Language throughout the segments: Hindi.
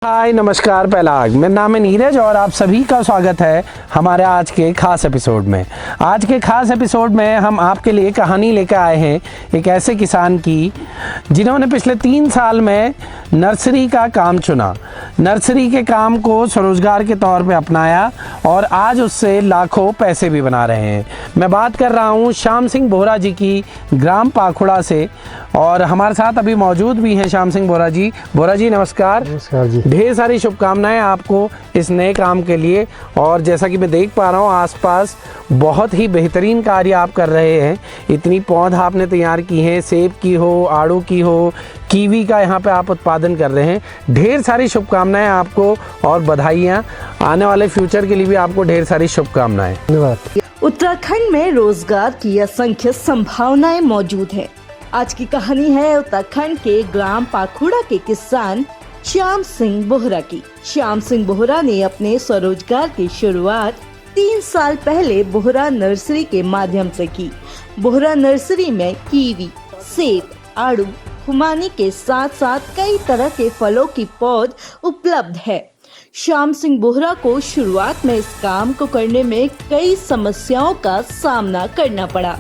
हाय नमस्कार पहलाग, मेरा नाम है नीरज और आप सभी का स्वागत है हमारे आज के खास एपिसोड में। आज के खास एपिसोड में हम आपके लिए कहानी लेकर आए हैं एक ऐसे किसान की जिन्होंने पिछले 3 साल में नर्सरी का काम चुना, नर्सरी के काम को स्वरोजगार के तौर पे अपनाया और आज उससे लाखों पैसे भी बना रहे हैं। मैं बात कर रहा हूँ श्याम सिंह बोहरा जी की, ग्राम पाखुड़ा से, और हमारे साथ अभी मौजूद भी हैं श्याम सिंह बोहरा जी। बोहरा जी नमस्कार। नमस्कार जी। ढेर सारी शुभकामनाएं आपको इस नए काम के लिए। और जैसा कि मैं देख पा रहा हूँ आसपास बहुत ही बेहतरीन कार्य आप कर रहे हैं। इतनी पौधा आपने तैयार की हैं, सेब की हो, आड़ू की हो, कीवी का यहाँ पे आप उत्पादन कर रहे हैं। ढेर सारी शुभकामनाएं आपको और बधाइयाँ। आने वाले फ्यूचर के लिए भी आपको ढेर सारी शुभकामनाएं। धन्यवाद। उत्तराखंड में रोजगार की असंख्य संभावनाएं मौजूद हैं। आज की कहानी है उत्तराखंड के ग्राम पाखुड़ा के किसान श्याम सिंह बोहरा की। श्याम सिंह बोहरा ने अपने स्वरोजगार की शुरुआत 3 साल पहले बोहरा नर्सरी के माध्यम से की। बोहरा नर्सरी में कीवी, सेब, आड़ू, खुमानी के साथ साथ कई तरह के फलों की पौध उपलब्ध है। श्याम सिंह बोहरा को शुरुआत में इस काम को करने में कई समस्याओं का सामना करना पड़ा,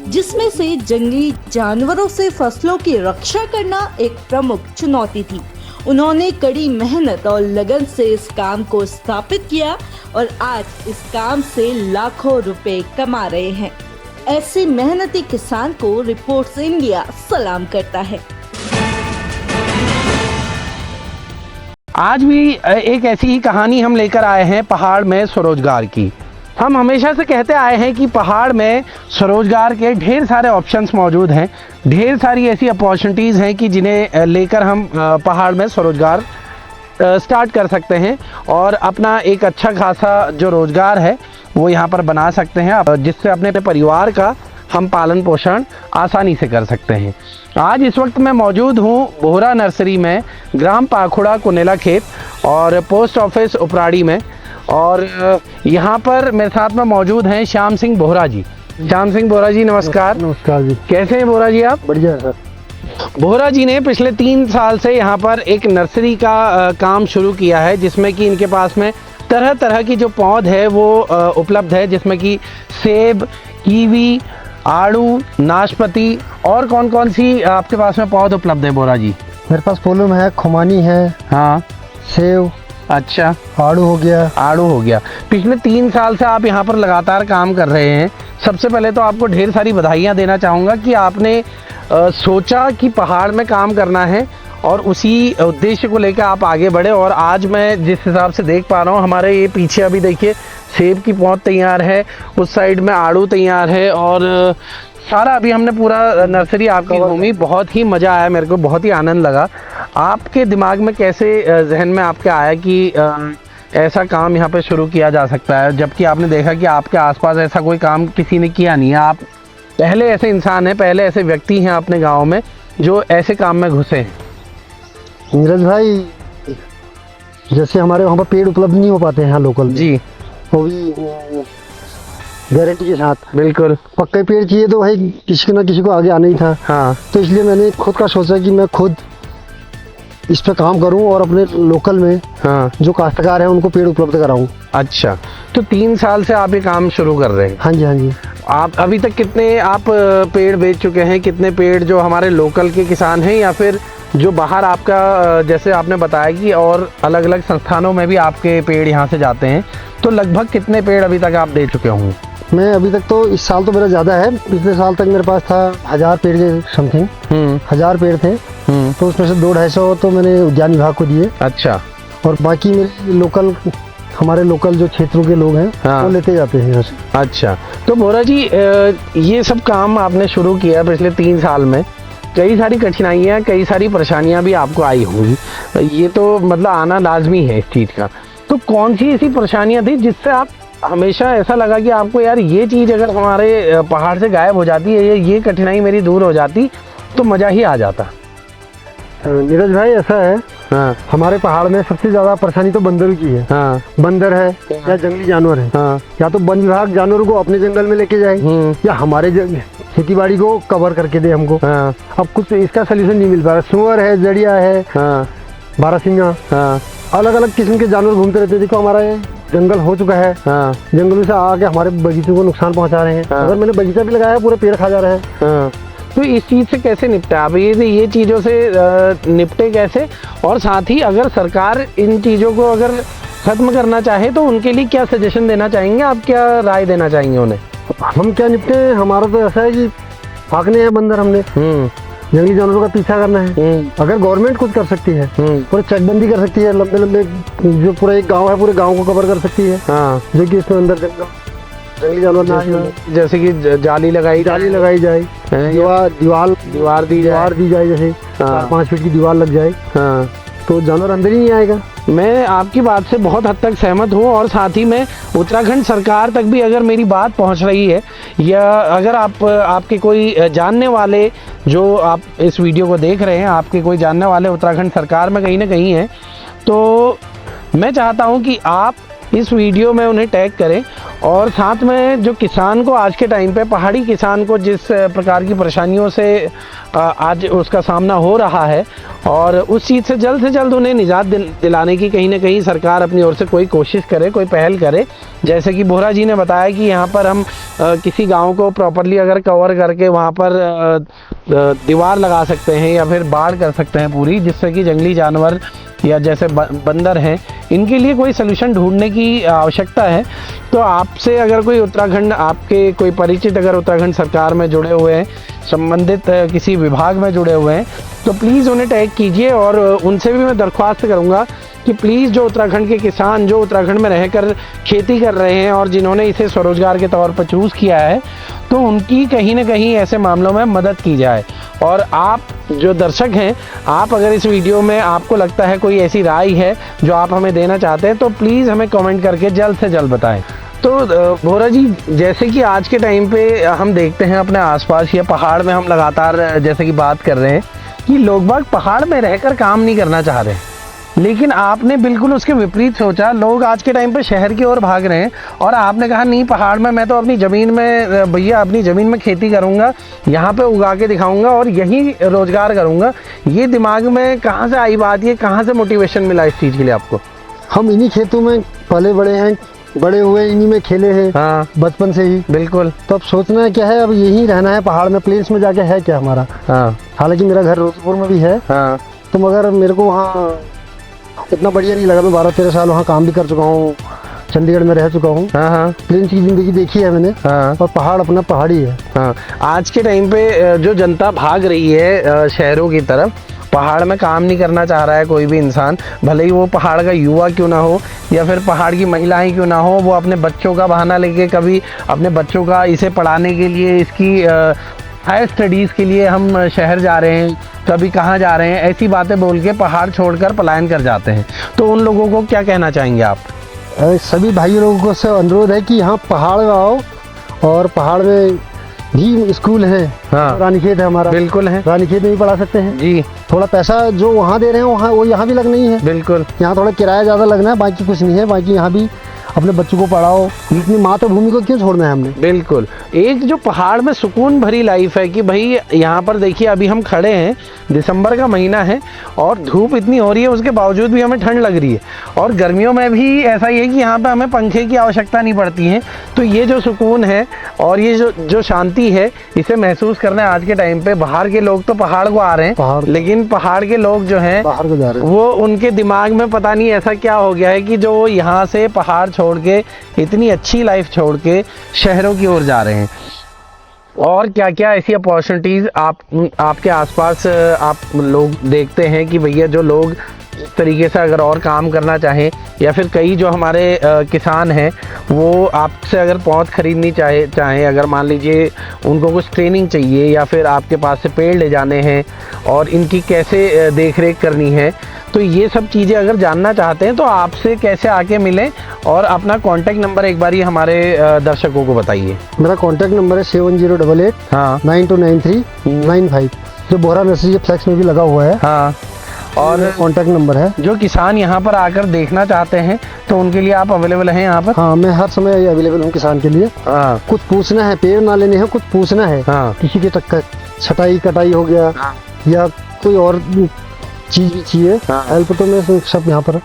जिसमें से जंगली जानवरों से फसलों की रक्षा करना एक प्रमुख चुनौती थी। उन्होंने कड़ी मेहनत और लगन से इस काम को स्थापित किया और आज इस काम से लाखों रुपए कमा रहे हैं। ऐसे मेहनती किसान को रिपोर्ट्स इंडिया सलाम करता है। आज भी एक ऐसी ही कहानी हम लेकर आए हैं पहाड़ में स्वरोजगार की। हम हमेशा से कहते आए हैं कि पहाड़ में स्वरोजगार के ढेर सारे ऑप्शंस मौजूद हैं, ढेर सारी ऐसी अपॉर्चुनिटीज़ हैं कि जिन्हें लेकर हम पहाड़ में स्वरोजगार स्टार्ट कर सकते हैं और अपना एक अच्छा खासा जो रोज़गार है वो यहाँ पर बना सकते हैं, जिससे अपने परिवार का हम पालन पोषण आसानी से कर सकते हैं। आज इस वक्त मैं मौजूद हूँ बोहरा नर्सरी में, ग्राम पाखुड़ा कुनेला खेत और पोस्ट ऑफिस उपराड़ी में, और यहाँ पर मेरे साथ में मौजूद हैं श्याम सिंह बोहरा जी। श्याम सिंह बोहरा जी नमस्कार। नमस्कार जी। कैसे हैं बोहरा जी आप? बढ़िया है सर। बोहरा जी ने पिछले 3 साल से यहाँ पर एक नर्सरी का काम शुरू किया है, जिसमें कि इनके पास में तरह तरह की जो पौध है वो उपलब्ध है, जिसमें कि सेब, कीवी, आड़ू, नाशपाती और कौन कौन सी आपके पास में पौध उपलब्ध है बोहरा जी? मेरे पास पोलम है, खुमानी है, हाँ, सेव, अच्छा, आड़ू हो गया। आड़ू हो गया। पिछले 3 साल से आप यहाँ पर लगातार काम कर रहे हैं। सबसे पहले तो आपको ढेर सारी बधाइयाँ देना चाहूँगा कि आपने सोचा कि पहाड़ में काम करना है और उसी उद्देश्य को लेकर आप आगे बढ़े। और आज मैं जिस हिसाब से देख पा रहा हूँ, हमारे ये पीछे अभी देखिए सेब की पौध तैयार है, उस साइड में आड़ू तैयार है, और सारा अभी हमने पूरा नर्सरी आपकी घूमी। बहुत ही मज़ा आया, मेरे को बहुत ही आनंद लगा। आपके दिमाग में कैसे जहन में आपके आया कि ऐसा काम यहाँ पे शुरू किया जा सकता है, जबकि आपने देखा कि आपके आसपास ऐसा कोई काम किसी ने किया नहीं है? आप पहले ऐसे इंसान हैं, पहले ऐसे व्यक्ति हैं अपने गाँव में जो ऐसे काम में घुसे हैं। नीरज भाई, जैसे हमारे वहाँ पर पेड़ उपलब्ध नहीं हो पाते हैं यहाँ लोकल जी, वो भी गारंटी के साथ। बिल्कुल, पक्के पेड़ चाहिए तो भाई किसी ना किसी को आगे आना ही था। हाँ, तो इसलिए मैंने खुद का सोचा कि मैं खुद इस पे काम करूं और अपने लोकल में हाँ, जो काश्तकार हैं उनको पेड़ उपलब्ध कराऊं। अच्छा, तो 3 साल से आप ये काम शुरू कर रहे हैं? हाँ जी, हाँ जी। आप अभी तक कितने आप पेड़ बेच चुके हैं? कितने पेड़ जो हमारे लोकल के किसान हैं या फिर जो बाहर आपका, जैसे आपने बताया कि और अलग अलग संस्थानों में भी आपके पेड़ यहाँ से जाते हैं, तो लगभग कितने पेड़ अभी तक आप दे चुके होंगे? मैं अभी तक तो इस साल तो मेरा ज़्यादा है, पिछले साल तक मेरे पास था 1000 पेड़ के समथिंग। 1000 पेड़ थे, तो उसमें से 200-250 तो मैंने उद्यान विभाग को दिए। अच्छा, और बाकी मेरे लोकल, हमारे लोकल जो क्षेत्रों के लोग हैं हाँ, वो लेते जाते हैं यहाँ से। अच्छा, तो बोहरा जी ये सब काम आपने शुरू किया पिछले 3 साल में, कई सारी कठिनाइयाँ, कई सारी परेशानियाँ भी आपको आई होंगी, ये तो मतलब आना लाजमी है इस चीज़ का। तो कौन सी ऐसी परेशानियाँ थी जिससे आप हमेशा ऐसा लगा कि आपको यार ये चीज़ अगर हमारे पहाड़ से गायब हो जाती है, ये कठिनाई मेरी दूर हो जाती तो मज़ा ही आ जाता? नीरज भाई ऐसा है, हाँ, हमारे पहाड़ में सबसे ज़्यादा परेशानी तो बंदरों की है। हाँ, बंदर है या जंगली जानवर है। हाँ, या तो वन विभाग जानवरों को अपने जंगल में लेके जाए या हमारे खेती बाड़ी को कवर करके दे हमको। हाँ, अब कुछ इसका सोल्यूशन नहीं मिल पा रहा। सुअर है, जड़िया है, हाँ, बारहसिंगा, हाँ, अलग अलग किस्म के जानवर घूमते रहते हैं। देखो हमारा ये जंगल हो चुका है, हाँ जंगलों से आके हमारे बगीचों को नुकसान पहुंचा रहे हैं। हाँ। अगर मैंने बगीचा भी लगाया पूरे पेड़ खा जा रहे हैं। हाँ। तो इस चीज़ से कैसे निपटे आप, ये चीज़ों से निपटे कैसे? और साथ ही अगर सरकार इन चीज़ों को अगर खत्म करना चाहे तो उनके लिए क्या सजेशन देना चाहेंगे आप, क्या राय देना चाहेंगे उन्हें? हम क्या निपटे हैं, हमारा तो ऐसा है कि भागने हैं बंदर हमने, जंगली जानवरों का पीछा करना है। अगर गवर्नमेंट कुछ कर सकती है, पूरी चकबंदी कर सकती है, लंबे लंबे जो पूरा एक गांव है पूरे गांव को कवर कर सकती है। हाँ। जो कि इसमें अंदर जंगली जानवर ना आए, जैसे कि जाली लगाई जाए, दीवार दी जाए, जैसे 4-5 फीट की दीवार लग जाए, हाँ, तो जानवर अंदर ही नहीं आएगा। मैं आपकी बात से बहुत हद तक सहमत हूँ और साथ ही में उत्तराखंड सरकार तक भी अगर मेरी बात पहुँच रही है, या अगर आपके कोई जानने वाले जो आप इस वीडियो को देख रहे हैं, आपके कोई जानने वाले उत्तराखंड सरकार में कहीं ना कहीं हैं, तो मैं चाहता हूँ कि आप इस वीडियो में उन्हें टैग करें। और साथ में जो किसान को आज के टाइम पे, पहाड़ी किसान को जिस प्रकार की परेशानियों से आज उसका सामना हो रहा है, और उस चीज़ से जल्द उन्हें निजात दिलाने की कहीं ना कहीं सरकार अपनी ओर से कोई कोशिश करे, कोई पहल करे। जैसे कि बोहरा जी ने बताया कि यहाँ पर हम किसी गांव को प्रॉपरली अगर कवर करके वहाँ पर दीवार लगा सकते हैं या फिर बाड़ कर सकते हैं पूरी, जिससे कि जंगली जानवर या जैसे बंदर हैं, इनके लिए कोई सलूशन ढूंढने की आवश्यकता है। तो आपसे अगर कोई उत्तराखंड, आपके कोई परिचित अगर उत्तराखंड सरकार में जुड़े हुए हैं, संबंधित किसी विभाग में जुड़े हुए हैं, तो प्लीज़ उन्हें टैग कीजिए। और उनसे भी मैं दरख्वास्त करूँगा कि प्लीज़ जो उत्तराखंड के किसान जो उत्तराखंड में रहकर खेती कर रहे हैं और जिन्होंने इसे स्वरोजगार के तौर पर चूज़ किया है, तो उनकी कहीं ना कहीं ऐसे मामलों में मदद की जाए। और आप जो दर्शक हैं, आप अगर इस वीडियो में आपको लगता है कोई ऐसी राय है जो आप हमें देना चाहते हैं, तो प्लीज़ हमें कमेंट करके जल्द से जल्द बताएं। तो बोहरा जी, जैसे कि आज के टाइम पे हम देखते हैं अपने आसपास या पहाड़ में, हम लगातार जैसे कि बात कर रहे हैं कि लोग बाग पहाड़ में रहकर काम नहीं करना चाह रहे, लेकिन आपने बिल्कुल उसके विपरीत सोचा। लोग आज के टाइम पे शहर की ओर भाग रहे हैं और आपने कहा नहीं, पहाड़ में मैं तो अपनी ज़मीन में, भैया अपनी ज़मीन में खेती करूँगा, यहाँ पे उगा के दिखाऊँगा और यहीं रोज़गार करूँगा। ये दिमाग में कहाँ से आई बात, ये कहाँ से मोटिवेशन मिला इस चीज़ के लिए आपको? हम इन्हीं खेतों में पले बड़े हैं, बड़े हुए इन्हीं में खेले हैं। हाँ, बचपन से ही। बिल्कुल। तो अब सोचना है क्या है, अब यहीं रहना है पहाड़ में, प्लेन्स में जाके है क्या हमारा। हाँ। हालांकि मेरा घर रोजपुर में भी है। हाँ। तो मगर मेरे को वहाँ इतना बढ़िया नहीं लगा। मैं 12-13 साल वहाँ काम भी कर चुका हूँ, चंडीगढ़ में रह चुका हूँ। हाँ हाँ। प्लेन्स की ज़िंदगी देखी है मैंने। हाँ। और पहाड़ अपना पहाड़ी है। हाँ, आज के टाइम पे जो जनता भाग रही है शहरों की तरफ, पहाड़ में काम नहीं करना चाह रहा है कोई भी इंसान, भले ही वो पहाड़ का युवा क्यों ना हो या फिर पहाड़ की महिलाएं क्यों ना हो, वो अपने बच्चों का बहाना लेके, कभी अपने बच्चों का इसे पढ़ाने के लिए, इसकी हायर स्टडीज़ के लिए हम शहर जा रहे हैं, कभी कहाँ जा रहे हैं, ऐसी बातें बोल के पहाड़ छोड़कर पलायन कर जाते हैं। तो उन लोगों को क्या कहना चाहेंगे आप? सभी भाई लोगों से अनुरोध है कि यहाँ पहाड़ में आओ, और पहाड़ में भी स्कूल है। हाँ। रानीखेत है हमारा। बिल्कुल है। रानीखेत में भी पढ़ा सकते हैं जी। थोड़ा पैसा जो वहाँ दे रहे हैं वहाँ, वो यहाँ भी लगना ही है। बिल्कुल। यहाँ थोड़ा किराया ज़्यादा लगना है, बाकी कुछ नहीं है। बाकी यहाँ भी अपने बच्चों को पढ़ाओ। अपनी मातृभूमि को क्यों छोड़ना है हमने? बिल्कुल। एक जो पहाड़ में सुकून भरी लाइफ है कि भाई यहाँ पर देखिए, अभी हम खड़े हैं, दिसंबर का महीना है और धूप इतनी हो रही है, उसके बावजूद भी हमें ठंड लग रही है। और गर्मियों में भी ऐसा ही है कि यहाँ पे हमें पंखे की आवश्यकता नहीं पड़ती है। तो ये जो सुकून है और ये जो शांति है, इसे महसूस करने आज के टाइम पे बाहर के लोग तो पहाड़ को आ रहे हैं, लेकिन पहाड़ के लोग जो हैं बाहर को जा रहे हैं। वो, उनके दिमाग में पता नहीं ऐसा क्या हो गया है कि जो यहाँ से पहाड़ छोड़ के, इतनी अच्छी लाइफ छोड़ के शहरों की ओर जा रहे हैं। और क्या क्या ऐसी अपॉर्चुनिटीज़ आपके आसपास आप लोग देखते हैं कि भैया जो लोग इस तरीके से अगर और काम करना चाहें, या फिर कई जो हमारे किसान हैं वो आपसे अगर पौध खरीदनी चाहें, अगर मान लीजिए उनको कुछ ट्रेनिंग चाहिए या फिर आपके पास से पेड़ ले जाने हैं और इनकी कैसे देख रेख करनी है, तो ये सब चीज़ें अगर जानना चाहते हैं तो आपसे कैसे आके मिलें? और अपना कॉन्टैक्ट नंबर एक बार हमारे दर्शकों को बताइए। मेरा कॉन्टैक्ट नंबर है 7088 हाँ 929395, जो बोहरा नर्सरी फ्लैक्स में भी लगा हुआ है। हाँ। और कॉन्टैक्ट नंबर है। जो किसान यहाँ पर आकर देखना चाहते हैं तो उनके लिए आप अवेलेबल हैं यहाँ पर? हाँ, मैं हर समय अवेलेबल हूँ किसान के लिए। हाँ। कुछ पूछना है, पेड़ ना लेने हैं, कुछ पूछना है। हाँ। किसी की छटाई कटाई हो गया। हाँ। या कोई और चीज़ भी चाहिए। हाँ। हेल्प तो मैं सब यहाँ पर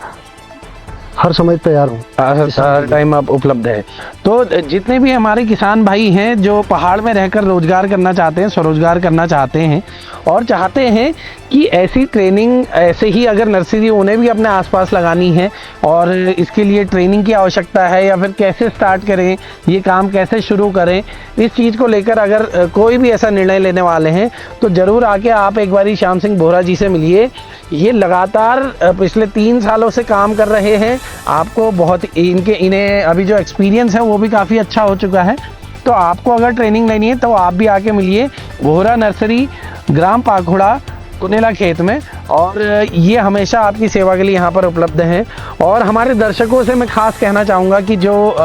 हर समय तैयार हूँ। हर टाइम आप उपलब्ध है। तो जितने भी हमारे किसान भाई हैं जो पहाड़ में रहकर रोजगार करना चाहते हैं, स्वरोजगार करना चाहते हैं और चाहते हैं कि ऐसी ट्रेनिंग, ऐसे ही अगर नर्सरी उन्हें भी अपने आसपास लगानी है और इसके लिए ट्रेनिंग की आवश्यकता है या फिर कैसे स्टार्ट करें, ये काम कैसे शुरू करें, इस चीज़ को लेकर अगर कोई भी ऐसा निर्णय लेने वाले हैं तो ज़रूर आके आप एक बारी श्याम सिंह बोहरा जी से मिलिए। ये लगातार पिछले 3 सालों से काम कर रहे हैं। आपको बहुत इन्हें अभी जो एक्सपीरियंस है वो भी काफ़ी अच्छा हो चुका है। तो आपको अगर ट्रेनिंग लेनी है तो आप भी आके मिलिए बोहरा नर्सरी, ग्राम पाखुड़ा, कुनेला खेत में, और ये हमेशा आपकी सेवा के लिए यहाँ पर उपलब्ध हैं। और हमारे दर्शकों से मैं खास कहना चाहूँगा कि जो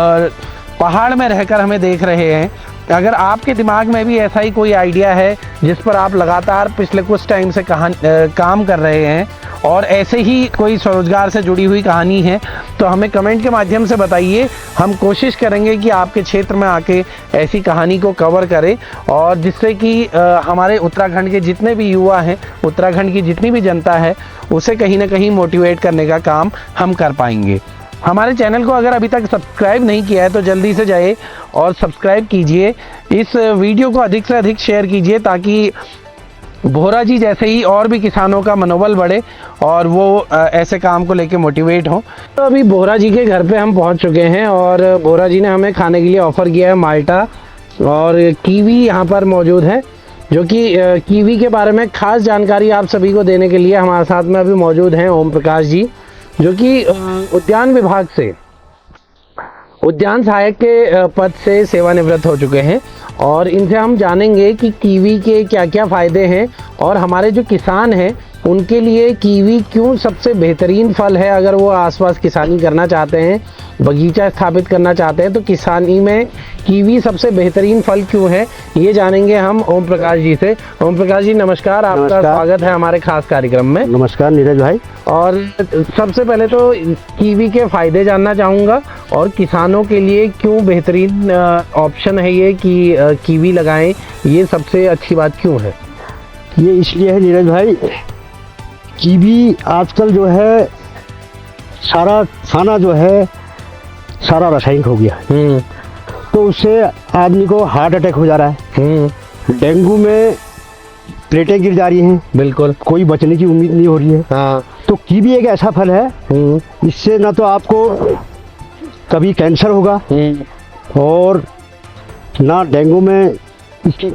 पहाड़ में रहकर हमें देख रहे हैं, अगर आपके दिमाग में भी ऐसा ही कोई आइडिया है जिस पर आप लगातार पिछले कुछ टाइम से काम कर रहे हैं और ऐसे ही कोई स्वरोजगार से जुड़ी हुई कहानी है तो हमें कमेंट के माध्यम से बताइए। हम कोशिश करेंगे कि आपके क्षेत्र में आके ऐसी कहानी को कवर करें और जिससे कि हमारे उत्तराखंड के जितने भी युवा हैं, उत्तराखंड की जितनी भी जनता है, उसे कहीं ना कहीं मोटिवेट करने का काम हम कर पाएंगे। हमारे चैनल को अगर अभी तक सब्सक्राइब नहीं किया है तो जल्दी से जाइए और सब्सक्राइब कीजिए। इस वीडियो को अधिक से अधिक शेयर कीजिए ताकि बोहरा जी जैसे ही और भी किसानों का मनोबल बढ़े और वो ऐसे काम को लेके मोटिवेट हो। तो अभी बोहरा जी के घर पे हम पहुंच चुके हैं और बोहरा जी ने हमें खाने के लिए ऑफ़र किया है माल्टा और कीवी यहाँ पर मौजूद है, जो कि कीवी के बारे में खास जानकारी आप सभी को देने के लिए हमारे साथ में अभी मौजूद हैं ओम प्रकाश जी, जो कि उद्यान विभाग से उद्यान सहायक के पद से सेवानिवृत्त हो चुके हैं और इनसे हम जानेंगे कि कीवी के क्या क्या फ़ायदे हैं और हमारे जो किसान हैं उनके लिए कीवी क्यों सबसे बेहतरीन फल है। अगर वो आसपास किसानी करना चाहते हैं, बगीचा स्थापित करना चाहते हैं तो किसानी में कीवी सबसे बेहतरीन फल क्यों है, ये जानेंगे हम ओम प्रकाश जी से। ओम प्रकाश जी नमस्कार, आपका स्वागत है हमारे खास कार्यक्रम में। नमस्कार नीरज भाई। और सबसे पहले तो कीवी के फ़ायदे जानना चाहूँगा और किसानों के लिए क्यों बेहतरीन ऑप्शन है ये कि कीवी लगाएं, ये सबसे अच्छी बात क्यों है? ये इसलिए है नीरज भाई, कीवी आजकल जो है सारा खाना जो है सारा रासायनिक हो गया है, तो उससे आदमी को हार्ट अटैक हो जा रहा है, डेंगू में प्लेटें गिर जा रही हैं, बिल्कुल कोई बचने की उम्मीद नहीं हो रही है। हाँ। तो कीवी एक ऐसा फल है, इससे ना तो आपको कभी कैंसर होगा और ना डेंगू में इसकी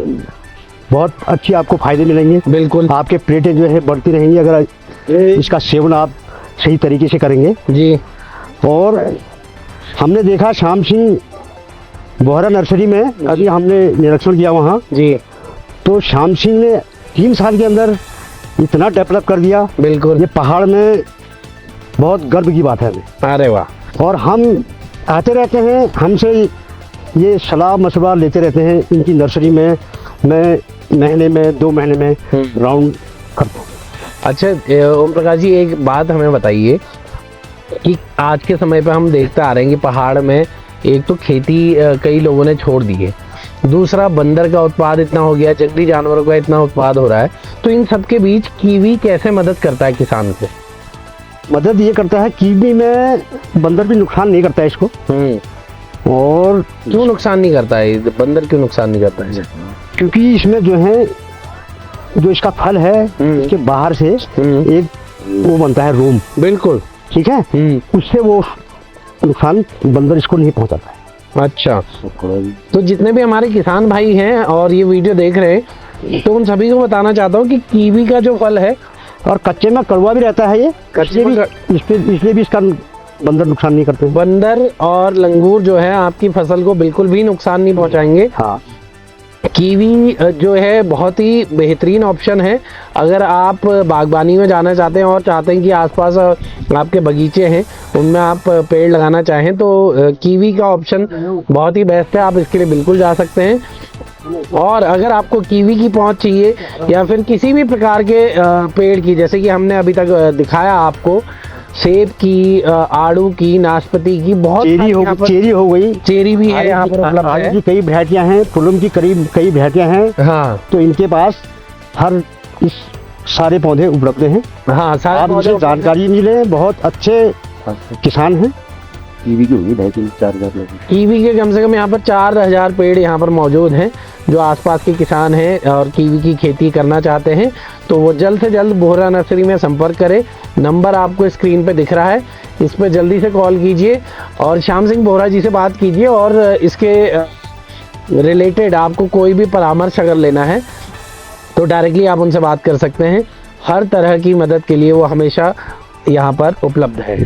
बहुत अच्छी आपको फायदे मिलेंगे। बिल्कुल आपके प्लेटें जो है बढ़ती रहेंगी अगर इसका सेवन आप सही तरीके से करेंगे जी। और हमने देखा श्याम सिंह बोहरा नर्सरी में अभी हमने निरीक्षण किया वहाँ जी, तो श्याम सिंह ने 3 साल के अंदर इतना डेवलप कर दिया। बिल्कुल ये पहाड़ में बहुत गर्व की बात है हमें। अरे वाह। और हम आते रहते हैं, हमसे ये सलाह मशवरा लेते रहते हैं। इनकी नर्सरी में मैं महीने में 2 महीने में राउंड करता हूँ। अच्छा ओम प्रकाश जी, एक बात हमें बताइए कि आज के समय पे हम देखते आ रहे हैं कि पहाड़ में एक तो खेती कई लोगों ने छोड़ दी है, दूसरा बंदर का उत्पाद इतना हो गया, जंगली जानवरों का इतना उत्पाद हो रहा है, तो इन सब के बीच कीवी कैसे मदद करता है किसान से? मदद ये करता है, कीवी में बंदर भी नुकसान नहीं करता है इसको। और क्यों नुकसान नहीं करता है बंदर, क्यों नुकसान नहीं करता है? क्योंकि इसमें जो है जो इसका फल है इसके बाहर से एक वो बनता है रोम। बिल्कुल ठीक है, उससे वो नुकसान बंदर इसको नहीं पहुंचाता है। अच्छा, तो जितने भी हमारे किसान भाई हैं और ये वीडियो देख रहे हैं तो उन सभी को बताना चाहता हूँ कि कीवी का जो फल है, और कच्चे में कड़वा भी रहता है, ये कच्चे भी इसलिए भी इसका बंदर नुकसान नहीं करते। बंदर और लंगूर जो है आपकी फसल को बिल्कुल भी नुकसान नहीं पहुंचाएंगे। हाँ, कीवी जो है बहुत ही बेहतरीन ऑप्शन है। अगर आप बागबानी में जाना चाहते हैं और चाहते हैं कि आसपास आपके बगीचे हैं उनमें आप पेड़ लगाना चाहें तो कीवी का ऑप्शन बहुत ही बेस्ट है, आप इसके लिए बिल्कुल जा सकते हैं। और अगर आपको कीवी की पहुंच चाहिए या फिर किसी भी प्रकार के पेड़ की, जैसे कि हमने अभी तक दिखाया आपको, सेब की, आड़ू की, नाशपाती की, बहुत चेरी हो गई, चेरी भी है यहाँ पर उपलब्ध है। की कई वैरायटियां हैं, फूलों की करीब कई वैरायटियां हैं। हाँ, तो इनके पास हर इस सारे पौधे उपलब्ध हैं। हाँ, सारे जानकारी मिले, बहुत अच्छे आसपास किसान हैं। कीवी की होगी 2,500-4,000 लोग। कीवी के कम से कम यहाँ पर 4,000 पेड़ यहाँ पर मौजूद हैं। जो आसपास के किसान हैं और कीवी की खेती करना चाहते हैं तो वो जल्द से जल्द बोहरा नर्सरी में संपर्क करें। नंबर आपको स्क्रीन पे दिख रहा है, इस पर जल्दी से कॉल कीजिए और श्याम सिंह बोहरा जी से बात कीजिए। और इसके रिलेटेड आपको कोई भी परामर्श अगर लेना है तो डायरेक्टली आप उनसे बात कर सकते हैं। हर तरह की मदद के लिए वो हमेशा यहाँ पर उपलब्ध है।